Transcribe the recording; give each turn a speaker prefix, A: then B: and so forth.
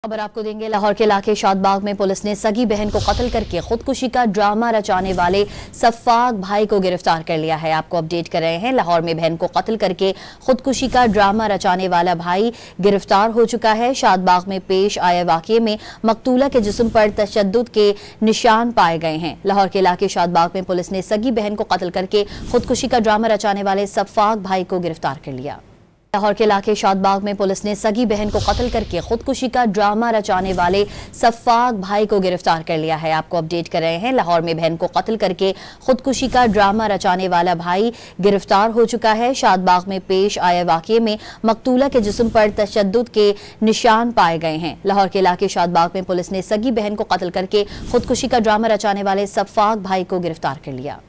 A: खबर आपको देंगे। लाहौर के इलाके शादबाग में पुलिस ने सगी बहन को कत्ल करके खुदकुशी का ड्रामा रचाने वाले सफाक भाई को गिरफ्तार कर लिया है। आपको अपडेट कर रहे हैं। लाहौर में बहन को कत्ल करके खुदकुशी का ड्रामा रचाने वाला भाई गिरफ्तार हो चुका है। शादबाग में पेश आए वाकये में मकतूला के जिस्म पर तशद्दुद के निशान पाए गए हैं। लाहौर के इलाके शादबाग में पुलिस ने सगी बहन को कत्ल करके खुदकुशी का ड्रामा रचाने वाले सफाक भाई को गिरफ्तार कर लिया। लाहौर के इलाके शादबाग में पुलिस ने सगी बहन को कत्ल करके खुदकुशी का ड्रामा रचाने वाले सफाक भाई को गिरफ्तार कर लिया है। आपको अपडेट कर रहे हैं। लाहौर में बहन को कत्ल करके खुदकुशी का ड्रामा रचाने वाला भाई गिरफ्तार हो चुका है। शादबाग में पेश आए वाकये में मकतूला के जिस्म पर तशद्दुद के निशान पाए गए हैं। लाहौर के इलाके शादबाग में पुलिस ने सगी बहन को कत्ल करके खुदकुशी का ड्रामा रचाने वाले सफाक भाई को गिरफ्तार कर लिया।